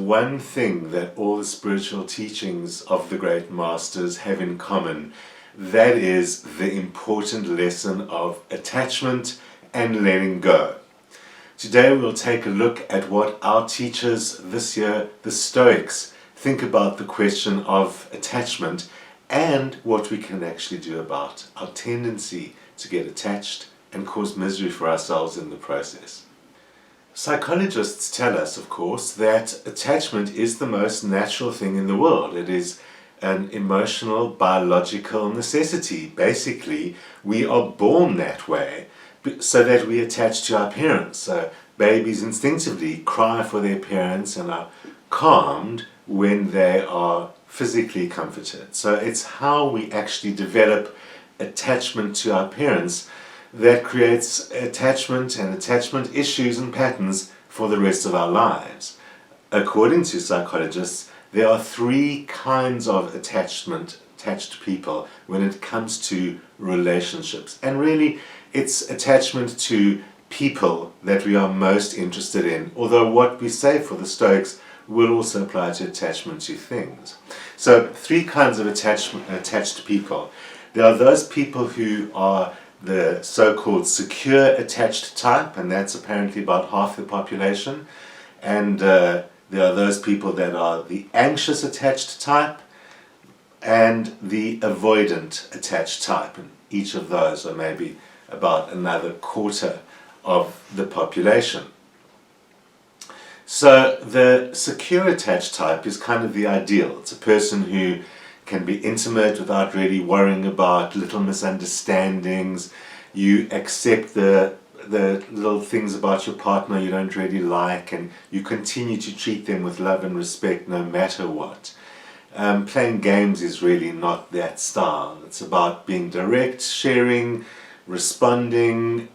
one thing that all the spiritual teachings of the great masters have in common. That is the important lesson of attachment and letting go. Today we'll take a look at what our teachers this year, the Stoics, think about the question of attachment and what we can actually do about our tendency to get attached and cause misery for ourselves in the process. Psychologists tell us, of course, that attachment is the most natural thing in the world. It is an emotional, biological necessity. Basically, we are born that way so that we attach to our parents. So babies instinctively cry for their parents and are calmed when they are physically comforted. So it's how we actually develop attachment to our parents that creates attachment and attachment issues and patterns for the rest of our lives. According to psychologists, there are three kinds of attached people when it comes to relationships. And really, it's attachment to people that we are most interested in, although what we say for the Stoics will also apply to attachment to things. So, three kinds of attached people. There are those people who are the so-called secure attached type, and that's apparently about half the population. And there are those people that are the anxious attached type and the avoidant attached type. And each of those are maybe about another quarter of the population. So the secure attached type is kind of the ideal. It's a person who can be intimate without really worrying about little misunderstandings. You accept the little things about your partner you don't really like, and you continue to treat them with love and respect no matter what. Playing games is really not that style. It's about being direct, sharing, responding,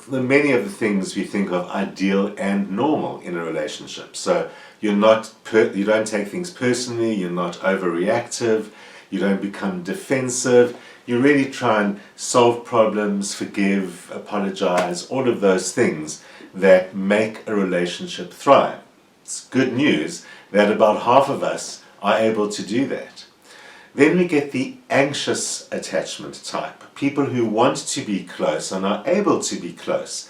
many of the things we think of ideal and normal in a relationship. So you don't take things personally, you're not overreactive, you don't become defensive, you really try and solve problems, forgive, apologize, all of those things that make a relationship thrive. It's good news that about half of us are able to do that. Then we get the anxious attachment type, people who want to be close and are able to be close.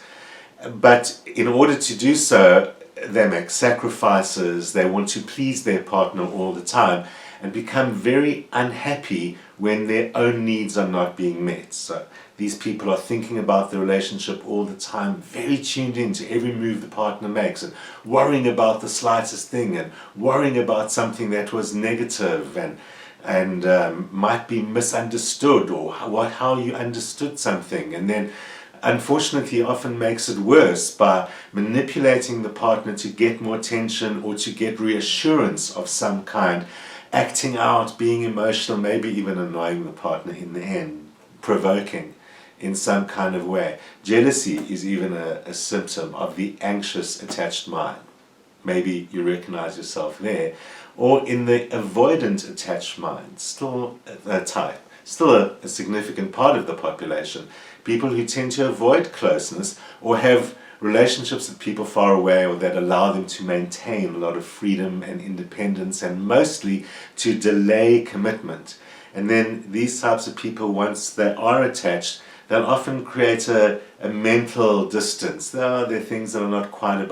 But in order to do so, they make sacrifices, they want to please their partner all the time and become very unhappy when their own needs are not being met. So these people are thinking about the relationship all the time, very tuned in to every move the partner makes and worrying about the slightest thing and worrying about something that was negative and might be misunderstood or how you understood something, and then unfortunately often makes it worse by manipulating the partner to get more attention or to get reassurance of some kind, acting out, being emotional, maybe even annoying the partner in the end, provoking in some kind of way. Jealousy is even a symptom of the anxious attached mind. Maybe you recognize yourself there. Or in the avoidant attached mind, still a type, still a significant part of the population. People who tend to avoid closeness or have relationships with people far away or that allow them to maintain a lot of freedom and independence and mostly to delay commitment. And then these types of people, once they are attached, they'll often create a mental distance. There are things that are not quite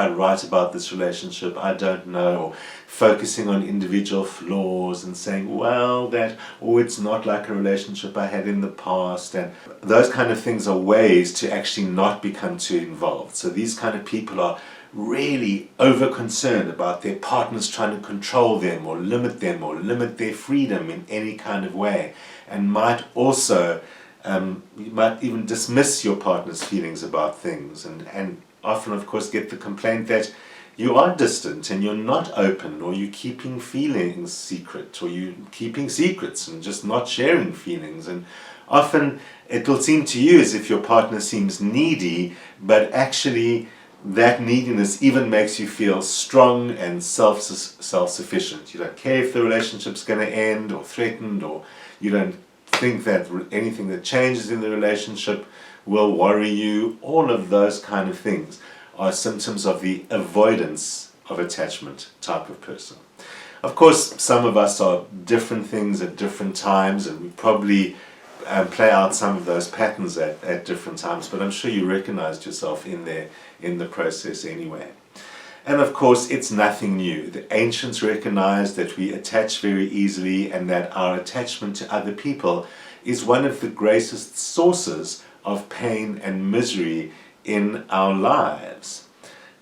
right about this relationship, I don't know, or focusing on individual flaws and saying, it's not like a relationship I had in the past, and those kind of things are ways to actually not become too involved. So these kind of people are really over concerned about their partners trying to control them or limit their freedom in any kind of way, and might also you might even dismiss your partner's feelings about things, and often, of course, get the complaint that you are distant and you're not open, or you're keeping feelings secret, or you're keeping secrets and just not sharing feelings. And often it will seem to you as if your partner seems needy, but actually that neediness even makes you feel strong and self-sufficient. You don't care if the relationship's going to end or threatened, or you don't think that anything that changes in the relationship will worry you. All of those kind of things are symptoms of the avoidance of attachment type of person. Of course, some of us are different things at different times, and we probably play out some of those patterns at different times, but I'm sure you recognized yourself in there in the process anyway. And of course, it's nothing new. The ancients recognized that we attach very easily, and that our attachment to other people is one of the greatest sources of pain and misery in our lives.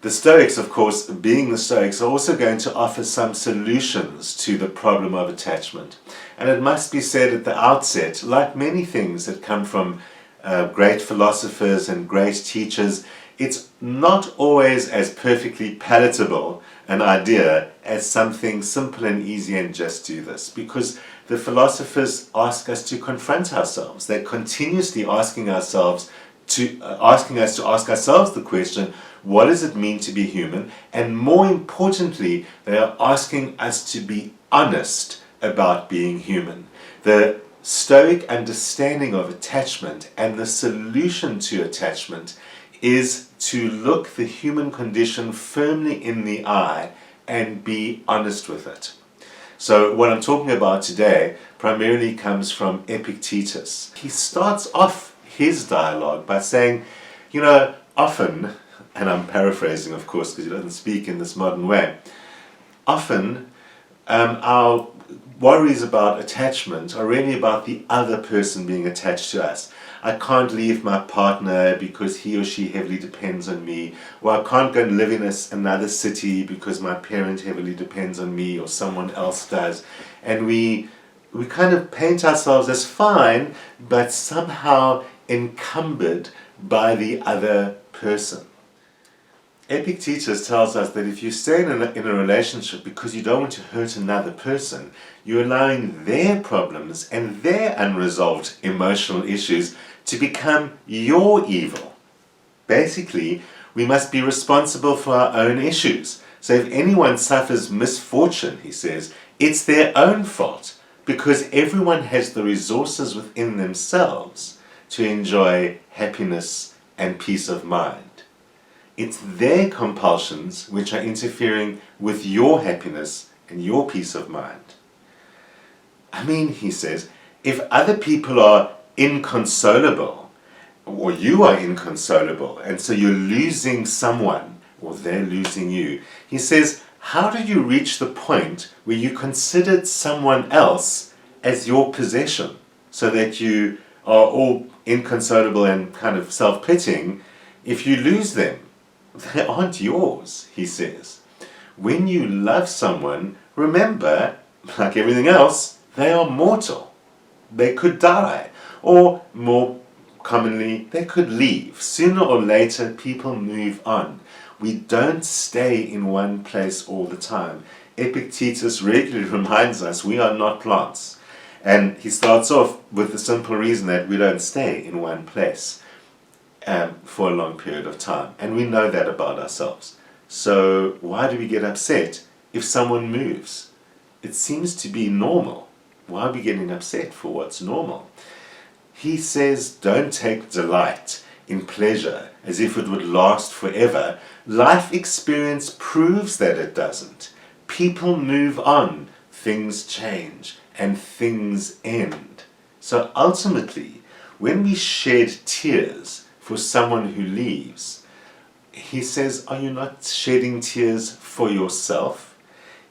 The Stoics, of course, being the Stoics, are also going to offer some solutions to the problem of attachment. And it must be said at the outset, like many things that come from great philosophers and great teachers, it's not always as perfectly palatable an idea as something simple and easy and just do this. Because the philosophers ask us to confront ourselves. They're continuously asking us to ask ourselves the question, what does it mean to be human? And more importantly, they are asking us to be honest about being human. The Stoic understanding of attachment and the solution to attachment is to look the human condition firmly in the eye and be honest with it. So what I'm talking about today primarily comes from Epictetus. He starts off his dialogue by saying, often, and I'm paraphrasing of course because he doesn't speak in this modern way, often our worries about attachment are really about the other person being attached to us. I can't leave my partner because he or she heavily depends on me, or I can't go and live in another city because my parent heavily depends on me or someone else does. And we kind of paint ourselves as fine, but somehow encumbered by the other person. Epictetus tells us that if you stay in a relationship because you don't want to hurt another person, you're allowing their problems and their unresolved emotional issues to become your evil. Basically, we must be responsible for our own issues. So if anyone suffers misfortune, he says, it's their own fault, because everyone has the resources within themselves to enjoy happiness and peace of mind. It's their compulsions which are interfering with your happiness and your peace of mind. I mean, he says, if other people are inconsolable, or you are inconsolable, and so you're losing someone, or they're losing you, he says, how do you reach the point where you considered someone else as your possession, so that you are all inconsolable and kind of self-pitying if you lose them? They aren't yours, he says. When you love someone, remember, like everything else, they are mortal. They could die, or more commonly, they could leave. Sooner or later, people move on. We don't stay in one place all the time. Epictetus regularly reminds us we are not plants. And he starts off with the simple reason that we don't stay in one place for a long period of time. And we know that about ourselves. So why do we get upset if someone moves? It seems to be normal. Why are we getting upset for what's normal? He says, don't take delight in pleasure as if it would last forever. Life experience proves that it doesn't. People move on, things change, and things end. So ultimately, when we shed tears for someone who leaves, he says, are you not shedding tears for yourself?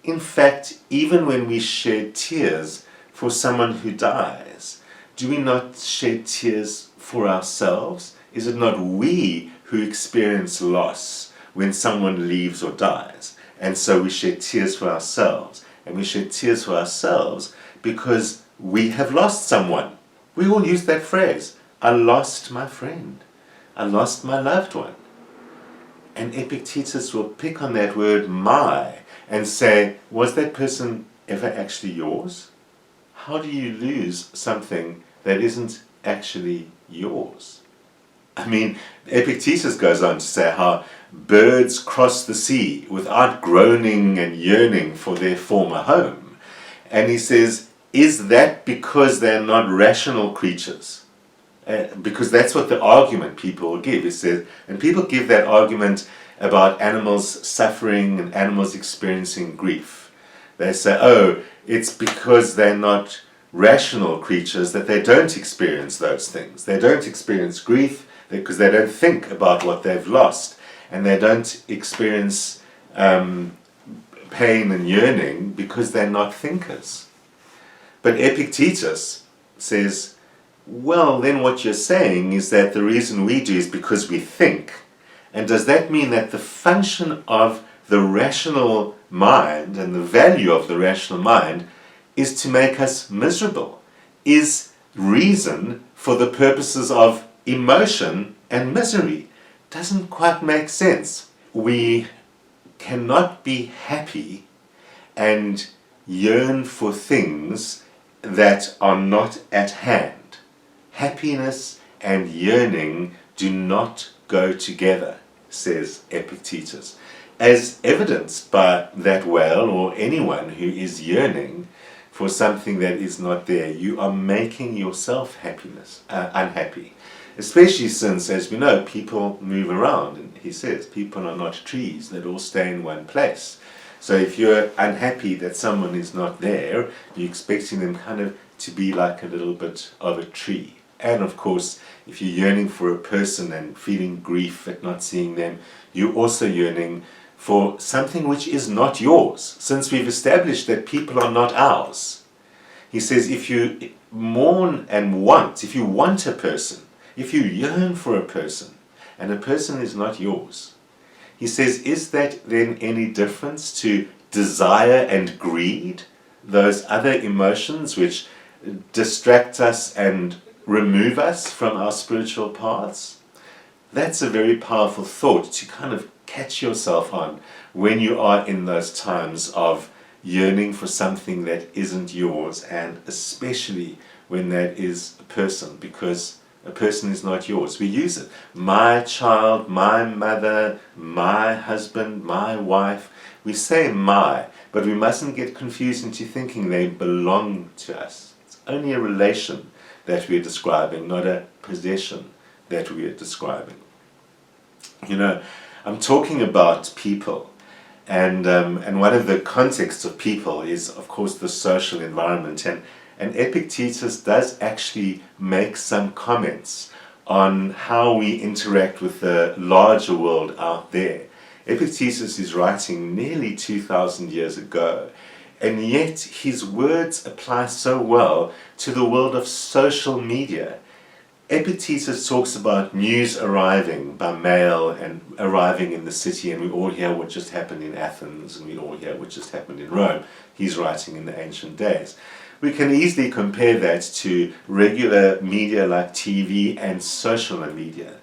In fact, even when we shed tears for someone who dies, do we not shed tears for ourselves? Is it not we who experience loss when someone leaves or dies? And so we shed tears for ourselves. And we shed tears for ourselves because we have lost someone. We all use that phrase, I lost my friend. I lost my loved one. And Epictetus will pick on that word my and say, was that person ever actually yours? How do you lose something that isn't actually yours? I mean, Epictetus goes on to say how birds cross the sea without groaning and yearning for their former home. And he says, is that because they're not rational creatures? Because that's what the argument people will give. It says, and people give that argument about animals suffering and animals experiencing grief. They say, oh, it's because they're not rational creatures that they don't experience those things. They don't experience grief because they don't think about what they've lost, and they don't experience pain and yearning because they're not thinkers. But Epictetus says, well, then what you're saying is that the reason we do is because we think. And does that mean that the function of the rational mind and the value of the rational mind is to make us miserable? Is reason for the purposes of emotion and misery? Doesn't quite make sense. We cannot be happy and yearn for things that are not at hand. Happiness and yearning do not go together, says Epictetus, as evidenced by that whale or anyone who is yearning for something that is not there. You are making yourself unhappy, especially since, as we know, people move around, and he says people are not trees that all stay in one place. So if you're unhappy that someone is not there, you're expecting them kind of to be like a little bit of a tree. And of course, if you're yearning for a person and feeling grief at not seeing them, you're also yearning for something which is not yours, since we've established that people are not ours. He says if you mourn and want, if you want a person, if you yearn for a person, and a person is not yours, he says, is that then any difference to desire and greed, those other emotions which distract us and remove us from our spiritual paths? That's a very powerful thought to kind of catch yourself on when you are in those times of yearning for something that isn't yours, and especially when that is a person, because a person is not yours. We use it. My child, my mother, my husband, my wife. We say my, but we mustn't get confused into thinking they belong to us. It's only a relation that we're describing, not a possession that we are describing. You know, I'm talking about people, and one of the contexts of people is, of course, the social environment, and Epictetus does actually make some comments on how we interact with the larger world out there. Epictetus is writing nearly 2,000 years ago, and yet his words apply so well to the world of social media. Epictetus talks about news arriving by mail and arriving in the city, and we all hear what just happened in Athens, and we all hear what just happened in Rome. He's writing in the ancient days. We can easily compare that to regular media like TV and social media,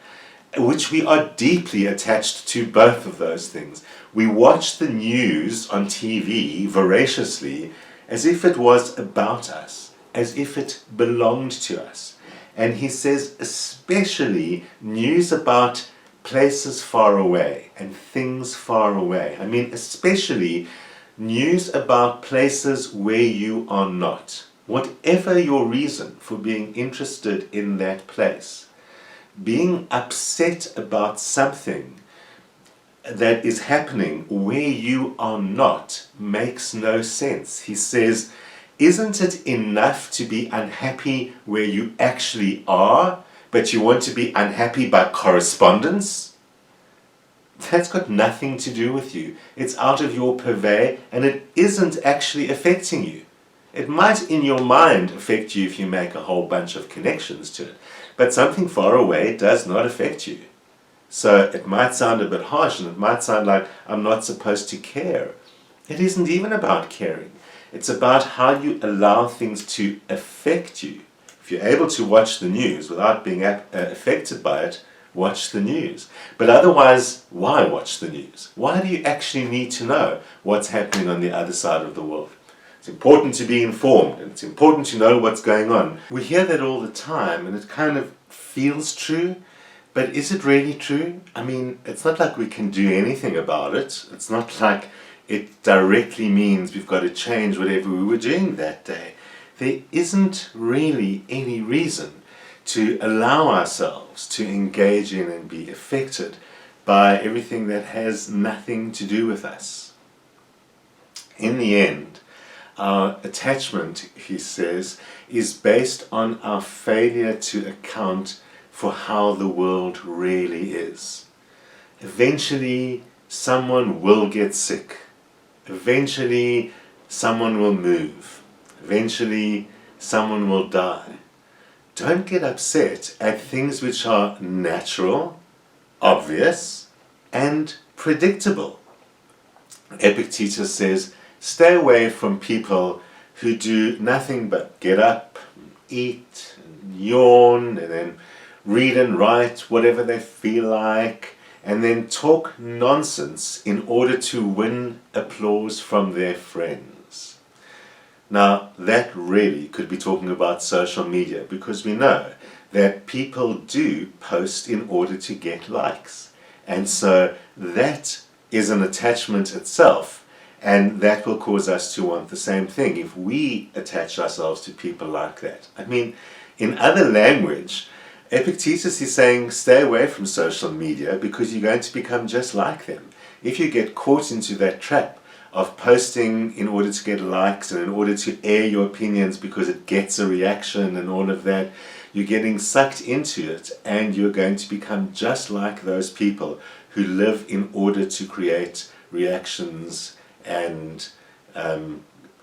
which we are deeply attached to both of those things. We watch the news on TV voraciously as if it was about us, as if it belonged to us. And he says especially news about places far away and things far away. I mean, especially news about places where you are not. Whatever your reason for being interested in that place, being upset about something that is happening where you are not makes no sense. He says, isn't it enough to be unhappy where you actually are, but you want to be unhappy by correspondence? That's got nothing to do with you. It's out of your purvey, and it isn't actually affecting you. It might in your mind affect you if you make a whole bunch of connections to it, but something far away does not affect you. So it might sound a bit harsh, and it might sound like I'm not supposed to care. It isn't even about caring. It's about how you allow things to affect you. If you're able to watch the news without being affected by it, watch the news. But otherwise, why watch the news? Why do you actually need to know what's happening on the other side of the world? It's important to be informed, and it's important to know what's going on. We hear that all the time, and it kind of feels true, but is it really true? I mean, it's not like we can do anything about it. It's not like it directly means we've got to change whatever we were doing that day. There isn't really any reason to allow ourselves to engage in and be affected by everything that has nothing to do with us. In the end, our attachment, he says, is based on our failure to account for how the world really is. Eventually, someone will get sick. Eventually, someone will move. Eventually, someone will die. Don't get upset at things which are natural, obvious, and predictable. Epictetus says, stay away from people who do nothing but get up, eat, and yawn, and then read and write whatever they feel like, and then talk nonsense in order to win applause from their friends. Now, that really could be talking about social media, because we know that people do post in order to get likes. And so that is an attachment itself, and that will cause us to want the same thing if we attach ourselves to people like that. I mean, in other language, Epictetus is saying stay away from social media because you're going to become just like them. If you get caught into that trap of posting in order to get likes and in order to air your opinions because it gets a reaction and all of that, you're getting sucked into it and you're going to become just like those people who live in order to create reactions and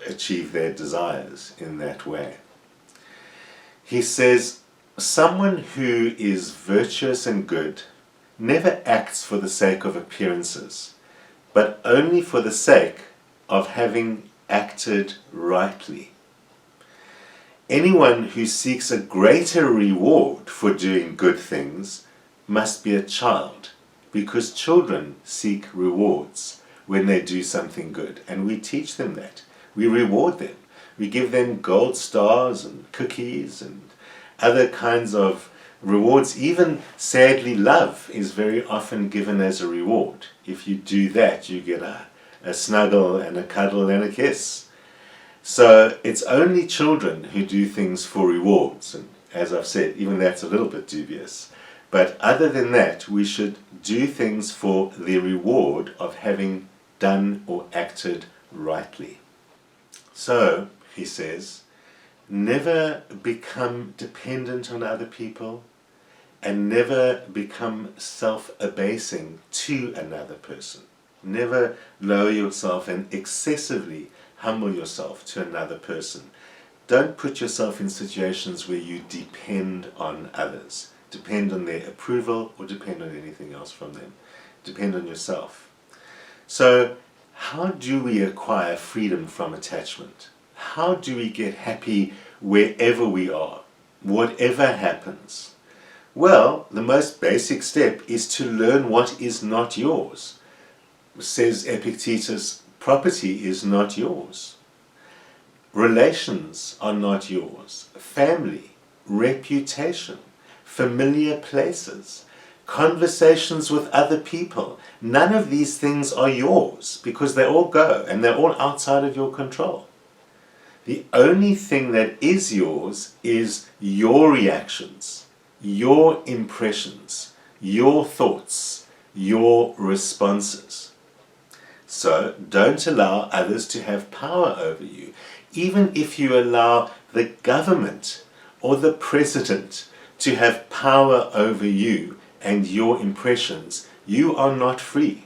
achieve their desires in that way. He says, someone who is virtuous and good never acts for the sake of appearances, but only for the sake of having acted rightly. Anyone who seeks a greater reward for doing good things must be a child, because children seek rewards when they do something good, and we teach them that. We reward them. We give them gold stars and cookies and other kinds of rewards. Even sadly, love is very often given as a reward. If you do that, you get a snuggle and a cuddle and a kiss. So it's only children who do things for rewards, and as I've said, even that's a little bit dubious. But other than that, we should do things for the reward of having done or acted rightly. So, he says, never become dependent on other people, and never become self-abasing to another person. Never lower yourself and excessively humble yourself to another person. Don't put yourself in situations where you depend on others. Depend on their approval or depend on anything else from them. Depend on yourself. So, how do we acquire freedom from attachment? How do we get happy wherever we are, whatever happens? Well, the most basic step is to learn what is not yours. Says Epictetus, property is not yours. Relations are not yours. Family, reputation, familiar places, conversations with other people. None of these things are yours because they all go and they're all outside of your control. The only thing that is yours is your reactions, your impressions, your thoughts, your responses. So don't allow others to have power over you. Even if you allow the government or the president to have power over you and your impressions, you are not free.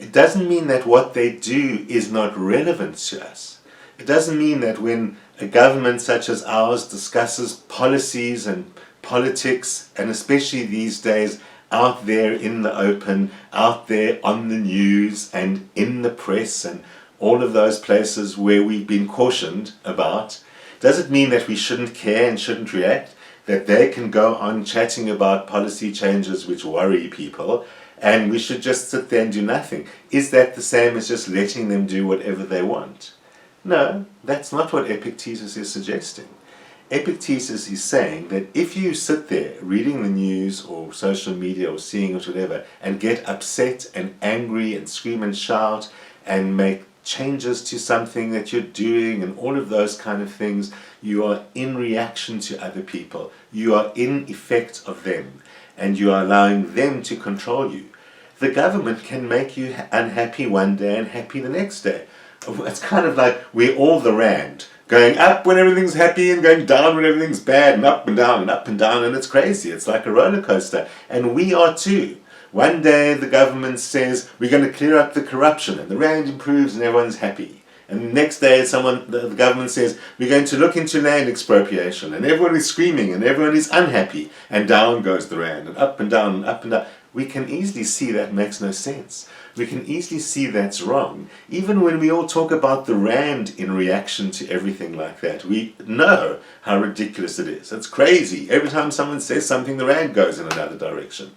It doesn't mean that what they do is not relevant to us. It doesn't mean that when a government such as ours discusses policies and politics, and especially these days out there in the open, out there on the news and in the press and all of those places where we've been cautioned about, does it mean that we shouldn't care and shouldn't react? That they can go on chatting about policy changes which worry people and we should just sit there and do nothing? Is that the same as just letting them do whatever they want? No, that's not what Epictetus is suggesting. Epictetus is saying that if you sit there reading the news or social media or seeing it, whatever, and get upset and angry and scream and shout and make changes to something that you're doing and all of those kind of things, you are in reaction to other people. You are in effect of them and you are allowing them to control you. the government can make you unhappy one day and happy the next day. It's kind of like we're all the rand, going up when everything's happy and going down when everything's bad, and up and down and up and down, and it's crazy. It's like a roller coaster, and we are too. One day the government says we're going to clear up the corruption, and the rand improves and everyone's happy. And the next day the government says we're going to look into land expropriation, and everyone is screaming and everyone is unhappy, and down goes the rand, and up and down and up and down. We can easily see that makes no sense. We can easily see that's wrong. Even when we all talk about the rand in reaction to everything like that, we know how ridiculous it is. It's crazy. Every time someone says something, the rand goes in another direction.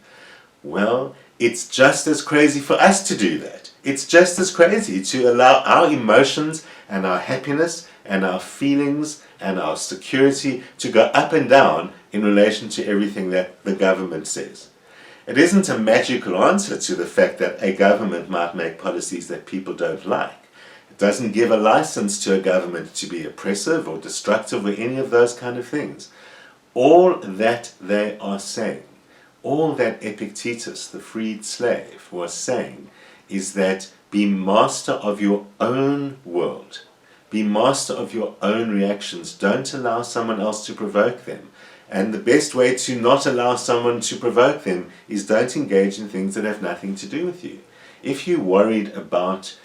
Well, it's just as crazy for us to do that. It's just as crazy to allow our emotions and our happiness and our feelings and our security to go up and down in relation to everything that the government says. It isn't a magical answer to the fact that a government might make policies that people don't like. It doesn't give a license to a government to be oppressive or destructive or any of those kind of things. All that they are saying, all that Epictetus, the freed slave, was saying is that be master of your own world. Be master of your own reactions. Don't allow someone else to provoke them. And the best way to not allow someone to provoke them is don't engage in things that have nothing to do with you. If you're worried about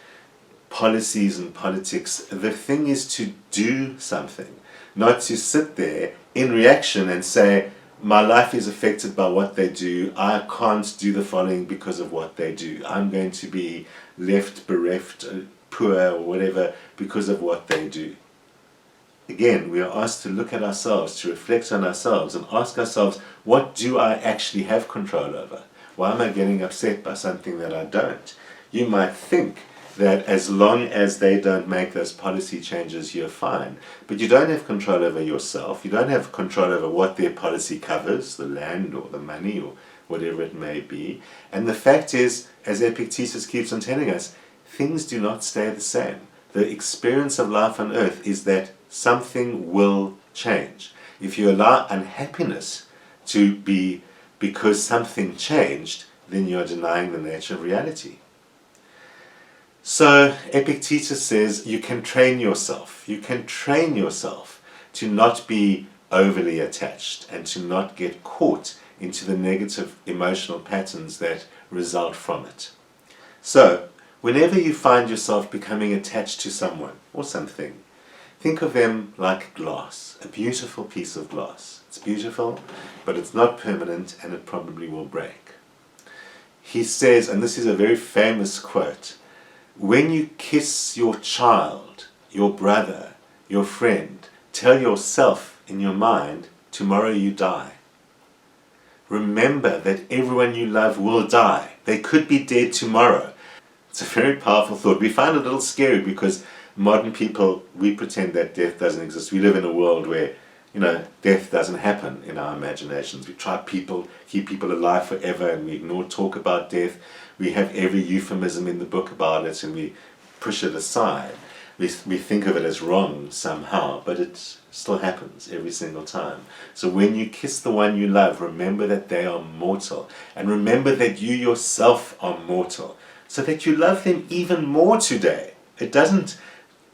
policies and politics, the thing is to do something, not to sit there in reaction and say, my life is affected by what they do. I can't do the following because of what they do. I'm going to be left bereft, poor, or whatever because of what they do. Again, we are asked to look at ourselves, to reflect on ourselves and ask ourselves, what do I actually have control over? Why am I getting upset by something that I don't? You might think that as long as they don't make those policy changes, you're fine. But you don't have control over yourself. You don't have control over what their policy covers, the land or the money or whatever it may be. And the fact is, as Epictetus keeps on telling us, things do not stay the same. The experience of life on earth is that something will change. If you allow unhappiness to be because something changed, then you are denying the nature of reality. So Epictetus says you can train yourself. You can train yourself to not be overly attached and to not get caught into the negative emotional patterns that result from it. So, whenever you find yourself becoming attached to someone or something, think of them like glass, a beautiful piece of glass. It's beautiful, but it's not permanent and it probably will break. He says, and this is a very famous quote, when you kiss your child, your brother, your friend, tell yourself in your mind, tomorrow you die. Remember that everyone you love will die. They could be dead tomorrow. It's a very powerful thought. We find it a little scary because modern people, we pretend that death doesn't exist. We live in a world where, death doesn't happen in our imaginations. We try keep people alive forever, and we ignore talk about death. We have every euphemism in the book about it, and we push it aside. We think of it as wrong somehow, but it still happens every single time. So when you kiss the one you love, remember that they are mortal, and remember that you yourself are mortal, so that you love them even more today. It doesn't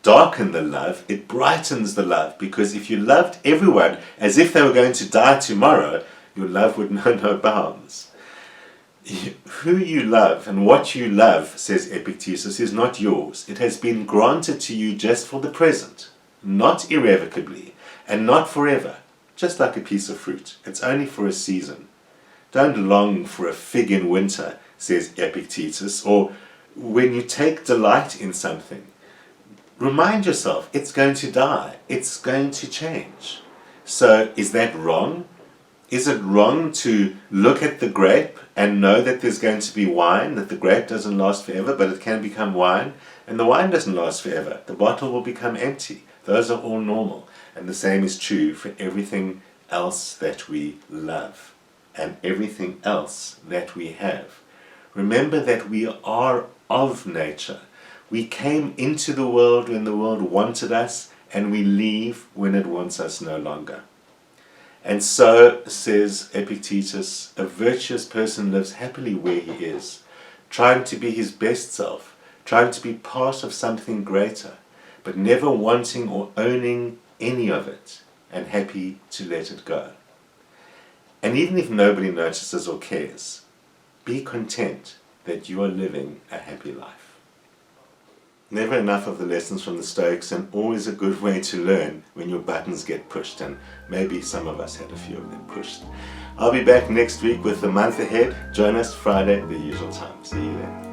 darken the love, it brightens the love, because if you loved everyone as if they were going to die tomorrow, your love would know no bounds. Who you love and what you love, says Epictetus, is not yours. It has been granted to you just for the present, not irrevocably, and not forever, just like a piece of fruit. It's only for a season. Don't long for a fig in winter, says Epictetus, or when you take delight in something, remind yourself it's going to die, it's going to change. So is that wrong? Is it wrong to look at the grape and know that there's going to be wine, that the grape doesn't last forever, but it can become wine, and the wine doesn't last forever. The bottle will become empty. Those are all normal. And the same is true for everything else that we love and everything else that we have. Remember that we are of nature. We came into the world when the world wanted us, and we leave when it wants us no longer. And so, says Epictetus, a virtuous person lives happily where he is, trying to be his best self, trying to be part of something greater, but never wanting or owning any of it, and happy to let it go. And even if nobody notices or cares, be content that you are living a happy life. Never enough of the lessons from the Stoics, and always a good way to learn when your buttons get pushed, and maybe some of us had a few of them pushed. I'll be back next week with the month ahead. Join us Friday, the usual time. See you then.